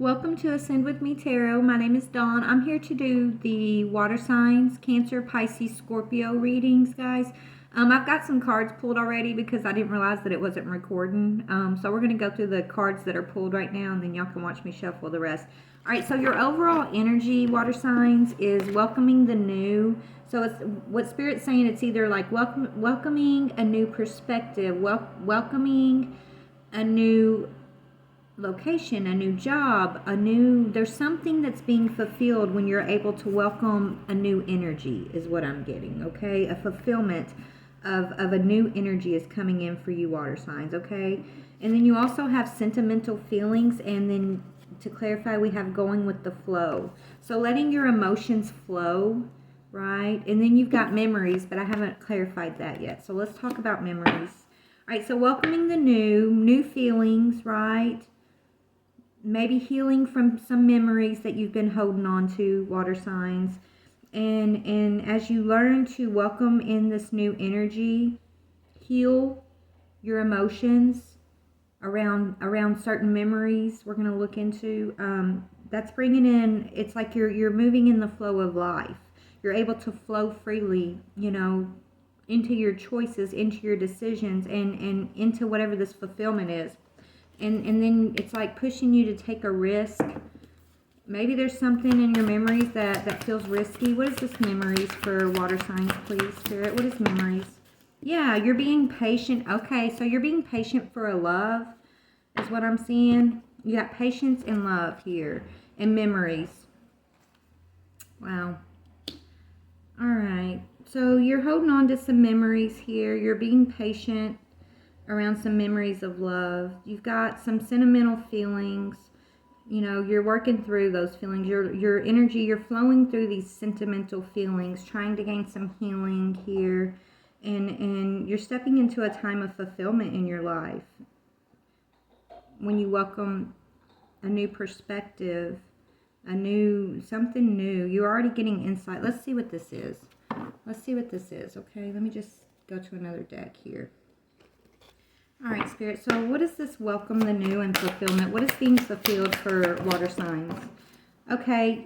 Welcome to Ascend With Me Tarot. My name is Dawn. I'm here to do the water signs, Cancer, Pisces, Scorpio readings, guys. I've got some cards pulled already because I didn't realize that it wasn't recording. So we're going to go through the cards that are pulled right now, and then y'all can watch me shuffle the rest. All right, so your overall energy, water signs, is welcoming the new. So it's what Spirit's saying. It's either like welcoming a new perspective, welcoming a new location, a new job, there's something that's being fulfilled when you're able to welcome a new energy is what I'm getting, okay? A fulfillment of a new energy is coming in for you water signs, okay? And then you also have sentimental feelings, and then to clarify, we have going with the flow. So letting your emotions flow, right? And then you've got memories, but I haven't clarified that yet. So let's talk about memories. All right, so welcoming the new feelings, right? Maybe healing from some memories that you've been holding on to, water signs. And as you learn to welcome in this new energy, heal your emotions around certain memories we're going to look into. That's bringing in, it's like you're moving in the flow of life. You're able to flow freely, into your choices, into your decisions, and into whatever this fulfillment is. And then it's like pushing you to take a risk. Maybe there's something in your memories that feels risky. What is this memories for water signs, please, Spirit? What is memories? Yeah, you're being patient. Okay, so you're being patient for a love is what I'm seeing. You got patience and love here and memories. Wow. All right. So you're holding on to some memories here. You're being patient around some memories of love. You've got some sentimental feelings. You're working through those feelings. Your energy, you're flowing through these sentimental feelings, trying to gain some healing here. And you're stepping into a time of fulfillment in your life. When you welcome a new perspective, something new, you're already getting insight. Let's see what this is. Okay, let me just go to another deck here. All right, Spirit, so what is this welcome the new and fulfillment? What is being fulfilled for water signs? Okay.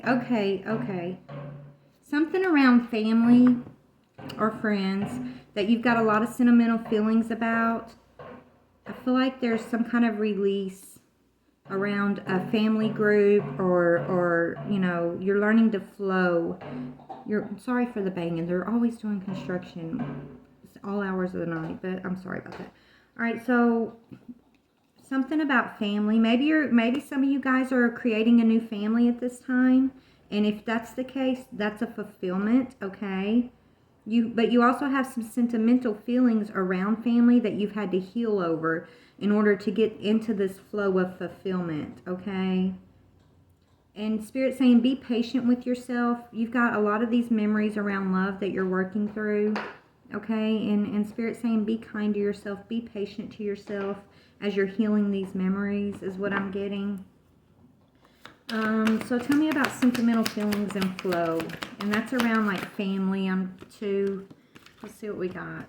Something around family or friends that you've got a lot of sentimental feelings about. I feel like there's some kind of release around a family group or you're learning to flow. Sorry for the banging. They're always doing construction. It's all hours of the night, but I'm sorry about that. All right, so something about family. Maybe some of you guys are creating a new family at this time, and if that's the case, that's a fulfillment, okay? But you also have some sentimental feelings around family that you've had to heal over in order to get into this flow of fulfillment, okay? And Spirit saying, be patient with yourself. You've got a lot of these memories around love that you're working through. Okay, and Spirit saying be kind to yourself, be patient to yourself as you're healing these memories is what I'm getting. So tell me about sentimental feelings and flow. And that's around like family. Let's see what we got.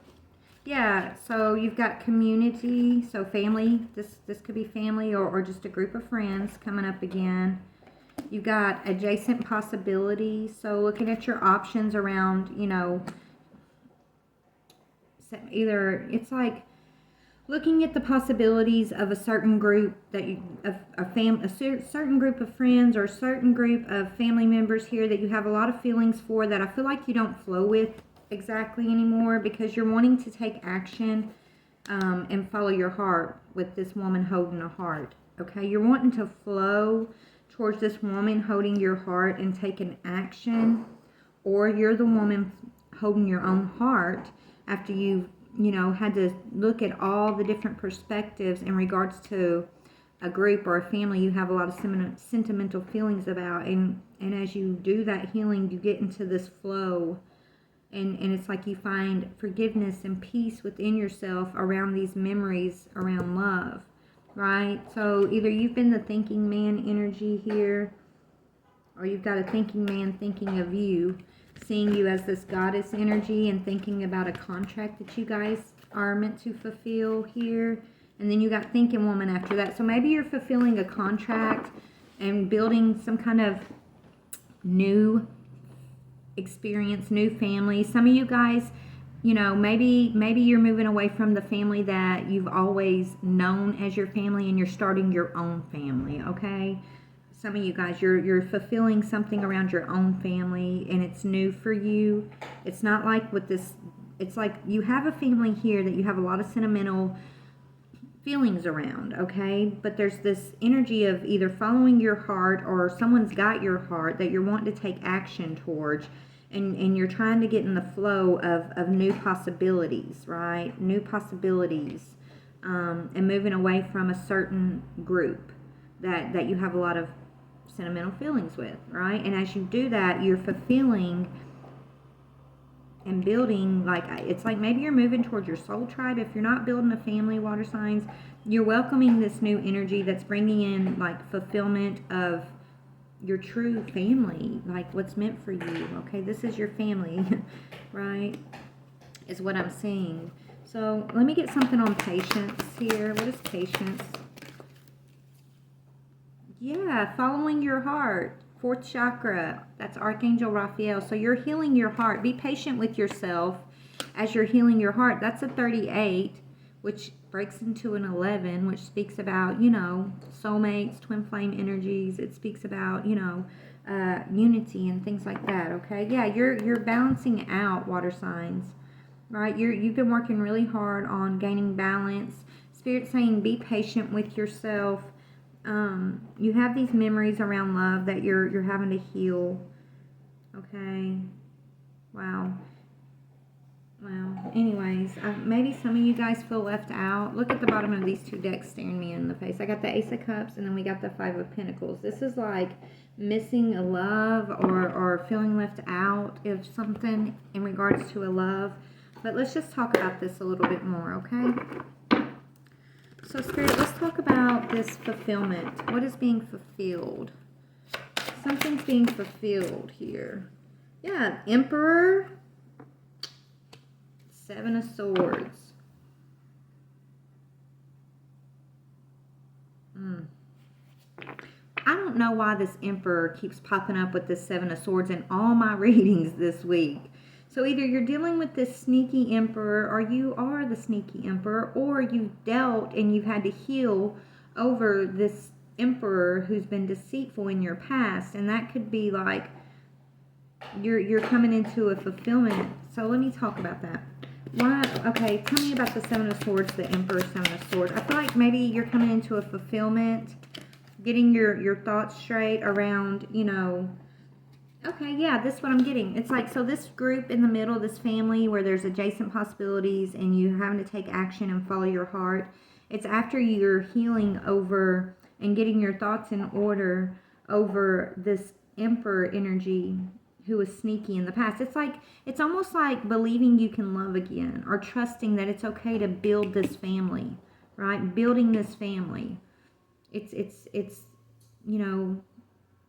Yeah, so you've got community, so family. This could be family or just a group of friends coming up again. You've got adjacent possibilities. So looking at your options around, either it's like looking at the possibilities of a certain group certain group of friends or a certain group of family members here that you have a lot of feelings for that I feel like you don't flow with exactly anymore because you're wanting to take action and follow your heart with this woman holding a heart. Okay, you're wanting to flow towards this woman holding your heart and taking action, or you're the woman holding your own heart after you've, had to look at all the different perspectives in regards to a group or a family you have a lot of sentimental feelings about. And as you do that healing, you get into this flow. And it's like you find forgiveness and peace within yourself around these memories around love, right? So either you've been the thinking man energy here, or you've got a thinking man thinking of you, seeing you as this goddess energy and thinking about a contract that you guys are meant to fulfill here. And then you got thinking woman after that. So maybe you're fulfilling a contract and building some kind of new experience, new family. Some of you guys, you know, maybe you're moving away from the family that you've always known as your family, and you're starting your own family, okay? Some of you guys, you're fulfilling something around your own family, and it's new for you. It's not like with this, it's like you have a family here that you have a lot of sentimental feelings around, okay? But there's this energy of either following your heart, or someone's got your heart that you're wanting to take action towards, and you're trying to get in the flow of new possibilities, right? New possibilities, and moving away from a certain group that you have a lot of sentimental feelings with, right? And as you do that, you're fulfilling and building, like, it's like maybe you're moving towards your soul tribe. If you're not building a family, water signs, you're welcoming this new energy that's bringing in like fulfillment of your true family, like what's meant for you, okay? This is your family, right? Is what I'm seeing. So let me get something on patience here. What is patience? Yeah, following your heart. Fourth chakra. That's Archangel Raphael. So you're healing your heart. Be patient with yourself as you're healing your heart. That's a 38, which breaks into an 11, which speaks about, you know, soulmates, twin flame energies. It speaks about, you know, unity and things like that, okay? Yeah, you're balancing out, water signs, right? You've been working really hard on gaining balance. Spirit saying be patient with yourself. You have these memories around love that you're having to heal. Okay. Wow. Anyways, maybe some of you guys feel left out. Look at the bottom of these two decks staring me in the face. I got the Ace of Cups, and then we got the Five of Pentacles. This is like missing a love, or feeling left out of something in regards to a love. But let's just talk about this a little bit more, okay? So, Spirit, let's talk about this fulfillment. What is being fulfilled? Something's being fulfilled here. Yeah, Emperor, Seven of Swords. I don't know why this Emperor keeps popping up with this Seven of Swords in all my readings this week. So either you're dealing with this sneaky Emperor, or you are the sneaky Emperor, or you've dealt and you've had to heal over this Emperor who's been deceitful in your past. And that could be like you're coming into a fulfillment. So let me talk about that. Why? Okay, tell me about the Seven of Swords, the Emperor, Seven of Swords. I feel like maybe you're coming into a fulfillment, getting your thoughts straight around, you know. Okay, yeah, this is what I'm getting. It's like, so this group in the middle, this family where there's adjacent possibilities and you're having to take action and follow your heart. It's after you're healing over and getting your thoughts in order over this Emperor energy who was sneaky in the past. It's like, it's almost like believing you can love again, or trusting that it's okay to build this family, right? Building this family. It's you know,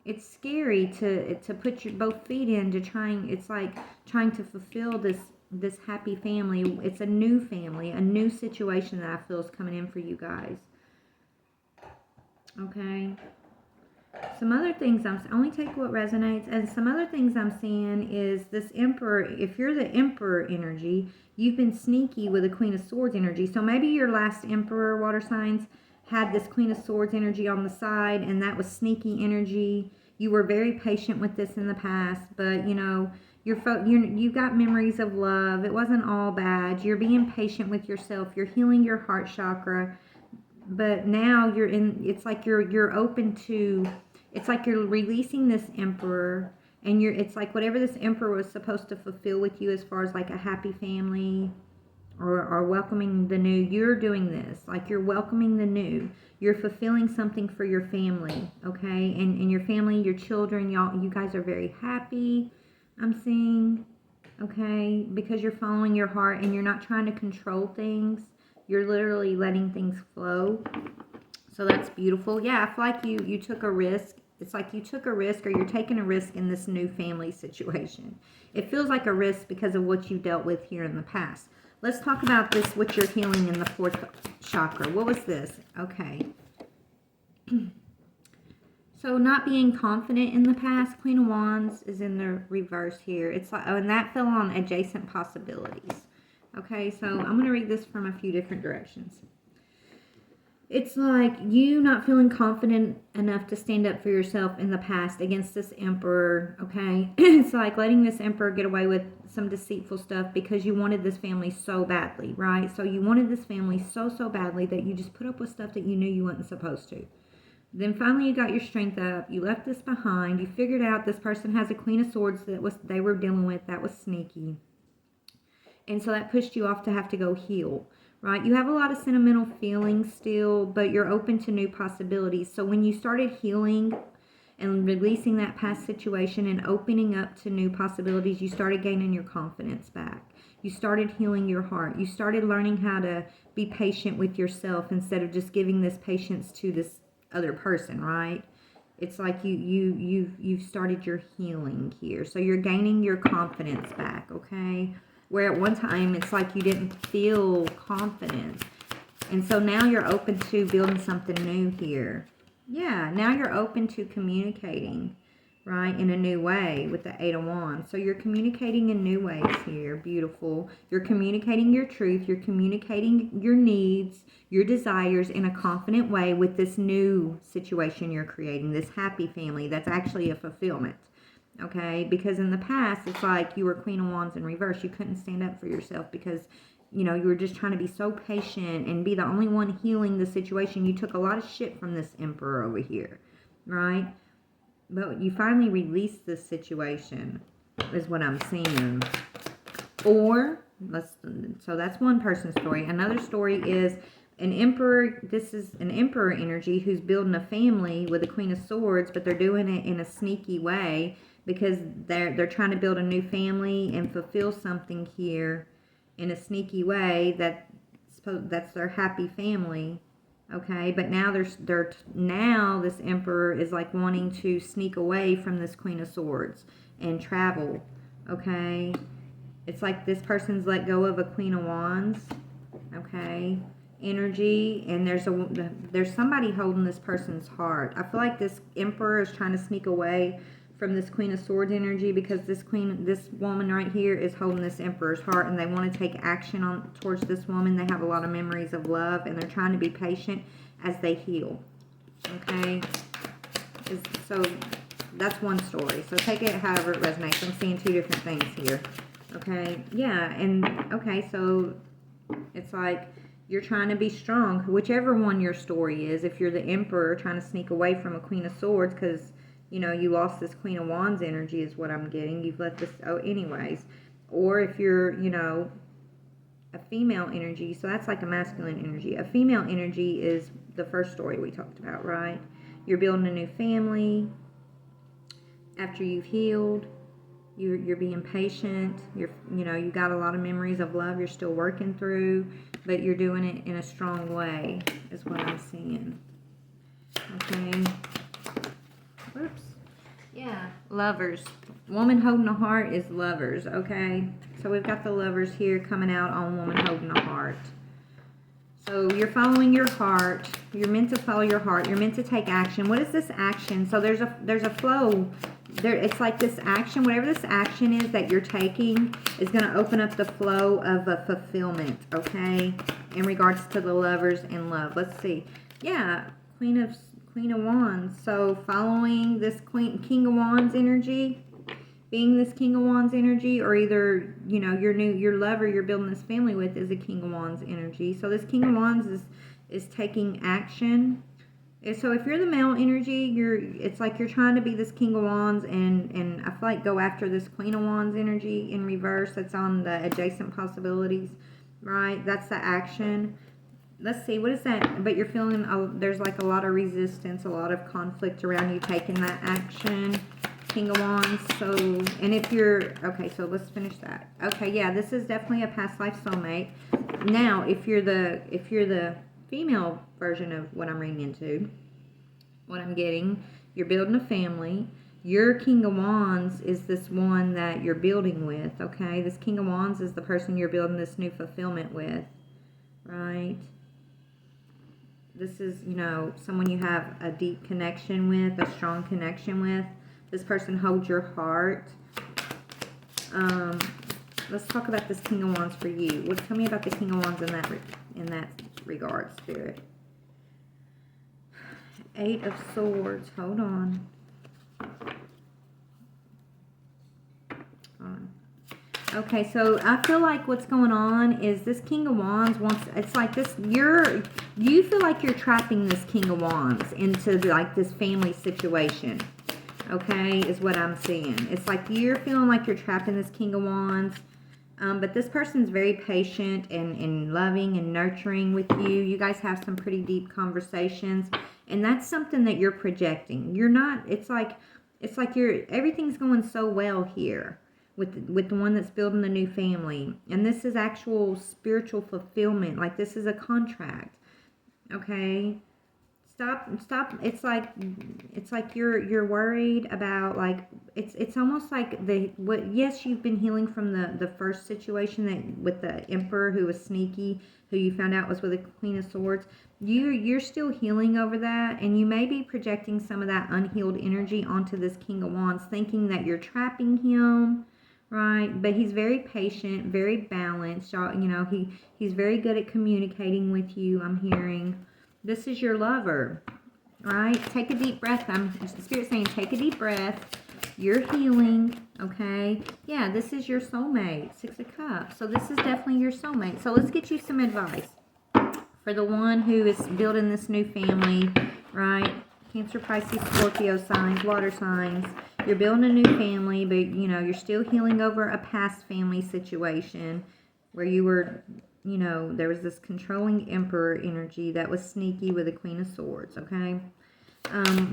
it's scary to put your both feet into trying. It's like trying to fulfill this happy family. It's a new family, a new situation that I feel is coming in for you guys. Okay. Some other things only take what resonates, and some other things I'm seeing is this Emperor. If you're the Emperor energy, you've been sneaky with a Queen of Swords energy. So maybe your last Emperor, water signs, had this Queen of Swords energy on the side, and that was sneaky energy. You were very patient with this in the past, but you know, you got memories of love. It wasn't all bad. You're being patient with yourself. You're healing your heart chakra, but now you're in. It's like you're open to. It's like you're releasing this Emperor, and it's like whatever this Emperor was supposed to fulfill with you, as far as like a happy family, or welcoming the new. You're doing this, like you're welcoming the new. You're fulfilling something for your family, okay? And your family, your children, you guys are very happy, I'm seeing, okay? Because you're following your heart and you're not trying to control things. You're literally letting things flow. So that's beautiful. Yeah, I feel like you took a risk. It's like you took a risk, or you're taking a risk in this new family situation. It feels like a risk because of what you dealt with here in the past. Let's talk about this, what you're healing in the fourth chakra. What was this? Okay. So not being confident in the past, Queen of Wands is in the reverse here. It's like, oh, and that fell on adjacent possibilities. Okay, so I'm going to read this from a few different directions. It's like you not feeling confident enough to stand up for yourself in the past against this emperor, okay? It's like letting this emperor get away with some deceitful stuff because you wanted this family so badly, right? So you wanted this family so badly that you just put up with stuff that you knew you weren't supposed to. Then finally you got your strength up, you left this behind, you figured out this person has a Queen of Swords they were dealing with, that was sneaky. And so that pushed you off to have to go heal. Right? You have a lot of sentimental feelings still, but you're open to new possibilities. So when you started healing and releasing that past situation and opening up to new possibilities, you started gaining your confidence back. You started healing your heart. You started learning how to be patient with yourself instead of just giving this patience to this other person, right? It's like you've started your healing here. So you're gaining your confidence back, okay? Where at one time it's like you didn't feel confident. And so now you're open to building something new here. Yeah, now you're open to communicating, right, in a new way with the Eight of Wands. So you're communicating in new ways here. Beautiful. You're communicating your truth. You're communicating your needs, your desires in a confident way with this new situation you're creating, this happy family that's actually a fulfillment. Okay, because in the past, it's like you were Queen of Wands in reverse. You couldn't stand up for yourself because, you know, you were just trying to be so patient and be the only one healing the situation. You took a lot of shit from this emperor over here, right? But you finally released this situation, is what I'm seeing. Or, so that's one person's story. Another story is an emperor. This is an emperor energy who's building a family with a Queen of Swords, but they're doing it in a sneaky way, because they're trying to build a new family and fulfill something here in a sneaky way that's their happy family, okay? But now now this emperor is like wanting to sneak away from this Queen of Swords and travel, okay? It's like this person's let go of a Queen of Wands, okay? Energy, and there's somebody holding this person's heart. I feel like this emperor is trying to sneak away from this Queen of Swords energy because this woman right here is holding this emperor's heart, and they want to take action towards this woman. They have a lot of memories of love, and they're trying to be patient as they heal. Okay, so that's one story. So take it however it resonates. I'm seeing two different things here. Okay, yeah, and okay, so it's like you're trying to be strong, whichever one your story is. If you're the emperor trying to sneak away from a Queen of Swords because, you know, you lost this Queen of Wands energy is what I'm getting. You've let this, anyways. Or if you're, you know, a female energy, so that's like a masculine energy. A female energy is the first story we talked about, right? You're building a new family after you've healed. You're being patient. You got a lot of memories of love you're still working through, but you're doing it in a strong way, is what I'm seeing. Okay. Whoops. Yeah. Lovers. Woman holding a heart is lovers, okay? So we've got the lovers here coming out on woman holding a heart. So you're following your heart. You're meant to follow your heart. You're meant to take action. What is this action? So there's a flow. It's like this action, whatever this action is that you're taking is going to open up the flow of a fulfillment, okay? In regards to the lovers and love. Let's see. Yeah, Queen of Wands. So following this King of Wands energy, being this King of Wands energy, or either, you know, your lover you're building this family with is a King of Wands energy. So this King of Wands is taking action. So if you're the male energy, it's like you're trying to be this King of Wands, and I feel like go after this Queen of Wands energy in reverse. That's on the adjacent possibilities, right? That's the action. Let's see, what is that? But you're feeling there's like a lot of resistance, a lot of conflict around you taking that action. King of Wands. So, and if you're, okay, so let's finish that. Okay, yeah, this is definitely a past life soulmate. Now, if you're the female version of what I'm reading into, what I'm getting, you're building a family. Your King of Wands is this one that you're building with, okay? This King of Wands is the person you're building this new fulfillment with, right? This is, you know, someone you have a deep connection with, a strong connection with. This person holds your heart. Let's talk about this King of Wands for you. Tell me about the King of Wands in that regard, Spirit. Eight of Swords. Hold on. Okay, so I feel like what's going on is this King of Wands wants, it's like this, you feel like you're trapping this King of Wands into like this family situation, okay, is what I'm seeing. It's like you're feeling like you're trapping this King of Wands, but this person's very patient and loving and nurturing with you. You guys have some pretty deep conversations, and that's something that you're projecting. You're not, it's like everything's going so well here with the one that's building the new family. And this is actual spiritual fulfillment. Like this is a contract. Okay? Stop. It's like you're worried about, like, it's almost like yes, you've been healing from the first situation that with the Emperor who was sneaky, who you found out was with the Queen of Swords. You're still healing over that, and you may be projecting some of that unhealed energy onto this King of Wands, thinking that you're trapping him. Right, but he's very patient, very balanced. You know, he's very good at communicating with you, I'm hearing. This is your lover, right? Take a deep breath. The Spirit saying take a deep breath. You're healing, okay? Yeah, this is your soulmate, Six of Cups. So this is definitely your soulmate. So let's get you some advice for the one who is building this new family, right? Cancer, Pisces, Scorpio signs, water signs. You're building a new family, but, you know, you're still healing over a past family situation where you were, you know, there was this controlling Emperor energy that was sneaky with the Queen of Swords, okay?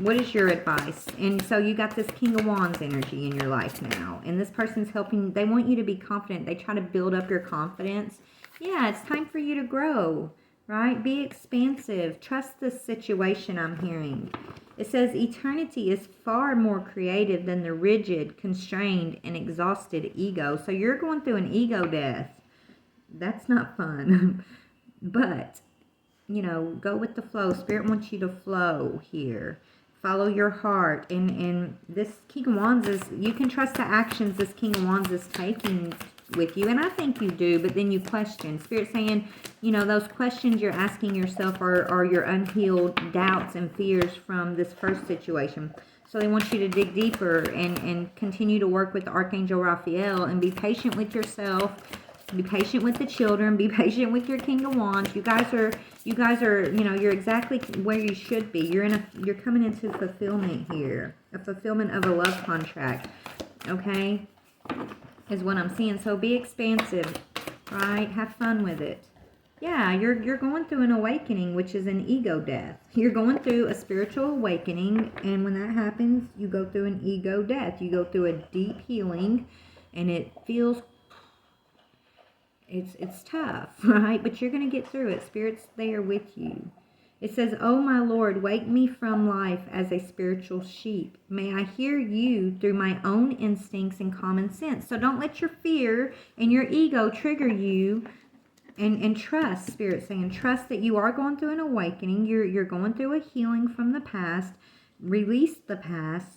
What is your advice? And so you got this King of Wands energy in your life now, and this person's helping. They want you to be confident. They try to build up your confidence. Yeah, it's time for you to grow, right? Be expansive. Trust this situation, I'm hearing. It says eternity is far more creative than the rigid, constrained, and exhausted ego. So you're going through an ego death. That's not fun. But, you know, go with the flow. Spirit wants you to flow here. Follow your heart. And this King of Wands is, you can trust the actions this King of Wands is taking with you, and I think you do, but then you question. Spirit saying, you know, those questions you're asking yourself are your unhealed doubts and fears from this first situation. So they want you to dig deeper and continue to work with Archangel Raphael and be patient with yourself, be patient with the children, be patient with your King of Wands. You guys are, you know, you're exactly where you should be. You're coming into fulfillment here, a fulfillment of a love contract, okay? Is what I'm seeing. So be expansive, right? Have fun with it. Yeah, you're going through an awakening, which is an ego death. You're going through a spiritual awakening, and when that happens, you go through an ego death. You go through a deep healing, and it feels, it's tough, right? But you're going to get through it. Spirit's there with you. It says, "Oh, my Lord, wake me from life as a spiritual sheep. May I hear you through my own instincts and common sense." So don't let your fear and your ego trigger you, and trust, Spirit saying, trust that you are going through an awakening. You're going through a healing from the past. Release the past.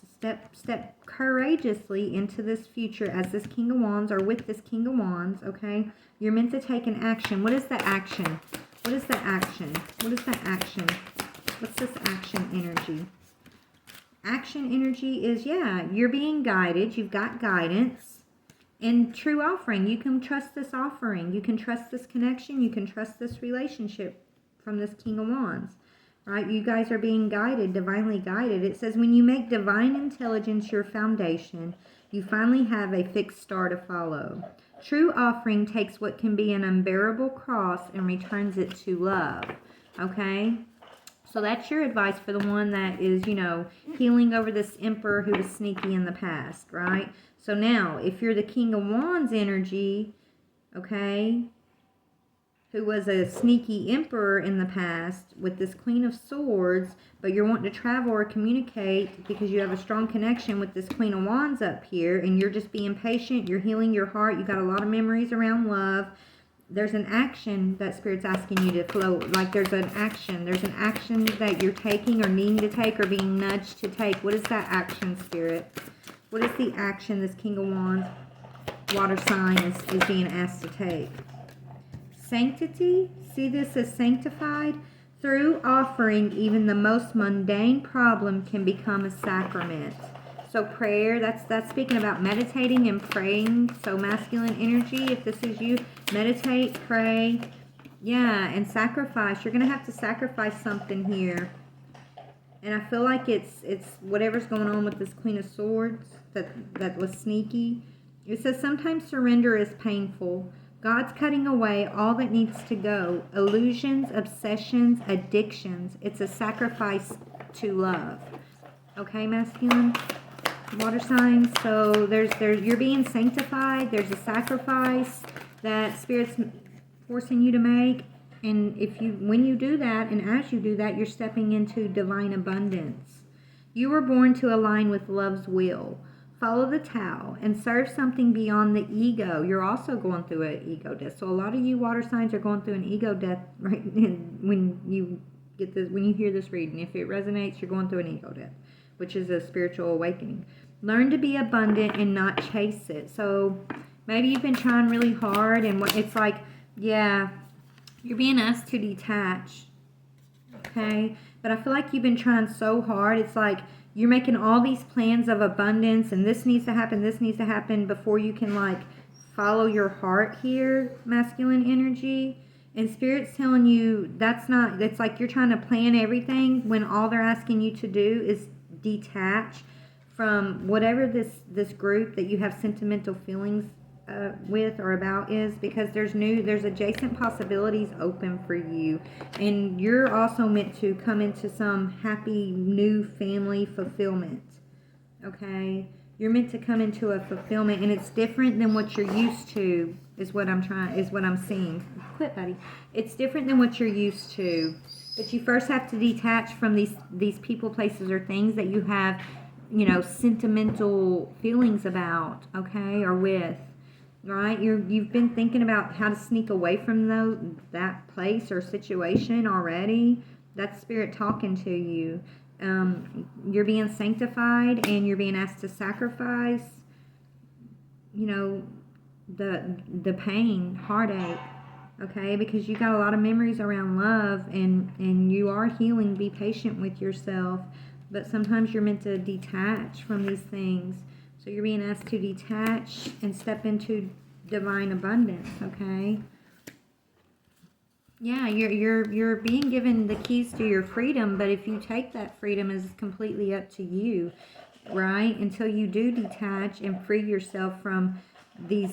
Step courageously into this future as this King of Wands, or with this King of Wands, okay? You're meant to take an action. What is the action? What is the action? What is the action? What's this action energy? Action energy is, yeah, you're being guided. You've got guidance. And true offering. You can trust this offering. You can trust this connection. You can trust this relationship from this King of Wands. Right? You guys are being guided, divinely guided. It says, when you make divine intelligence your foundation, you finally have a fixed star to follow. True offering takes what can be an unbearable cross and returns it to love. Okay? So that's your advice for the one that is, you know, healing over this Emperor who was sneaky in the past, right? So now, if you're the King of Wands energy, okay, who was a sneaky Emperor in the past with this Queen of Swords, but you're wanting to travel or communicate because you have a strong connection with this Queen of Wands up here, and you're just being patient, you're healing your heart, you got a lot of memories around love, there's an action that Spirit's asking you to flow. Like there's an action that you're taking or needing to take or being nudged to take. What is that action, Spirit? What is the action this King of Wands water sign is being asked to take? Sanctity. See this as sanctified. Through offering, even the most mundane problem can become a sacrament. So prayer, that's speaking about meditating and praying. So masculine energy, if this is you, meditate, pray. Yeah, and sacrifice. You're going to have to sacrifice something here. And I feel like it's whatever's going on with this Queen of Swords that was sneaky. It says sometimes surrender is painful. God's cutting away all that needs to go. Illusions, obsessions, addictions. It's a sacrifice to love. Okay, masculine water signs. So there's you're being sanctified. There's a sacrifice that Spirit's forcing you to make. And when you do that, and as you do that, you're stepping into divine abundance. You were born to align with love's will. Follow the Tao and serve something beyond the ego. You're also going through an ego death. So a lot of you water signs are going through an ego death right when you get this, when you hear this reading. If it resonates, you're going through an ego death, which is a spiritual awakening. Learn to be abundant and not chase it. So maybe you've been trying really hard and it's like, yeah, you're being asked to detach. Okay? But I feel like you've been trying so hard. It's like you're making all these plans of abundance and this needs to happen before you can like follow your heart here, masculine energy. And Spirit's telling you it's like you're trying to plan everything when all they're asking you to do is detach from whatever this group that you have sentimental feelings with or about is, because there's adjacent possibilities open for you, and you're also meant to come into some happy new family fulfillment. Okay, you're meant to come into a fulfillment, and it's different than what you're used to. Is what I'm seeing. Quit, buddy. It's different than what you're used to, but you first have to detach from these people, places, or things that you have, sentimental feelings about. Okay, or with. Right, you've been thinking about how to sneak away from that place or situation already. That's Spirit talking to you. You're being sanctified and you're being asked to sacrifice. The pain, heartache. Okay, because you got a lot of memories around love and you are healing. Be patient with yourself, but sometimes you're meant to detach from these things. So you're being asked to detach and step into divine abundance, okay? Yeah, you're being given the keys to your freedom, but if you take that freedom, is completely up to you, right? Until you do detach and free yourself from this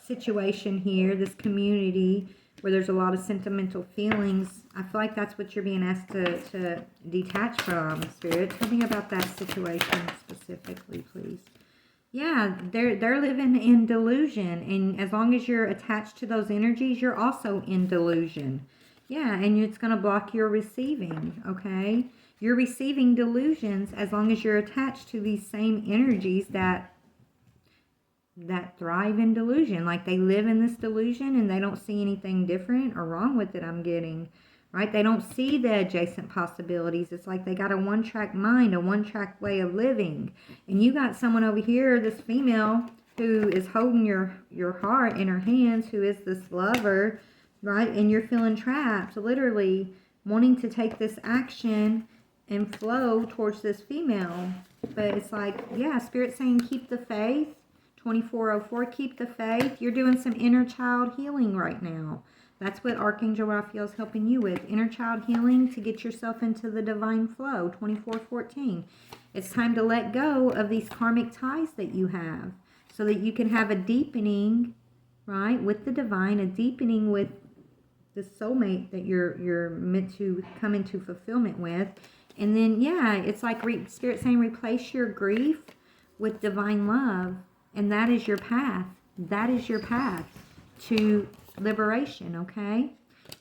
situation here, this community where there's a lot of sentimental feelings. I feel like that's what you're being asked to detach from, Spirit. Tell me about that situation specifically, please. Yeah, they're living in delusion, and as long as you're attached to those energies, you're also in delusion. Yeah, and it's going to block your receiving, okay? You're receiving delusions as long as you're attached to these same energies that thrive in delusion. Like they live in this delusion and they don't see anything different or wrong with it, I'm getting. Right? They don't see the adjacent possibilities. It's like they got a one-track mind, a one-track way of living. And you got someone over here, this female, who is holding your heart in her hands, who is this lover, right? And you're feeling trapped, literally wanting to take this action and flow towards this female. But it's like, yeah, Spirit saying keep the faith. 2404, keep the faith. You're doing some inner child healing right now. That's what Archangel Raphael is helping you with. Inner child healing to get yourself into the divine flow. 2414. It's time to let go of these karmic ties that you have so that you can have a deepening, right, with the divine, a deepening with the soulmate that you're meant to come into fulfillment with. And then, yeah, it's like Spirit saying replace your grief with divine love. And that is your path. That is your path to liberation, okay?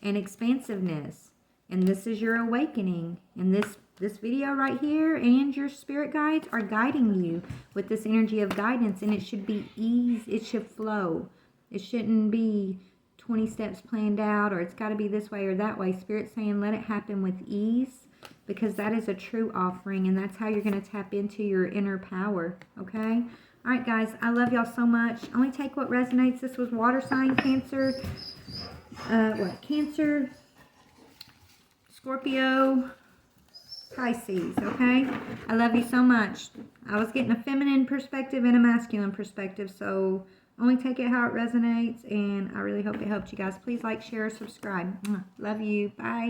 And expansiveness. And this is your awakening. And this video right here and your spirit guides are guiding you with this energy of guidance. And it should be ease. It should flow. It shouldn't be 20 steps planned out, or it's got to be this way or that way. Spirit's saying let it happen with ease, because that is a true offering, and that's how you're going to tap into your inner power, okay? All right, guys, I love y'all so much. Only take what resonates. This was water sign, Cancer, Cancer, Scorpio, Pisces, okay? I love you so much. I was getting a feminine perspective and a masculine perspective, so only take it how it resonates, and I really hope it helped you guys. Please like, share, subscribe. Love you. Bye.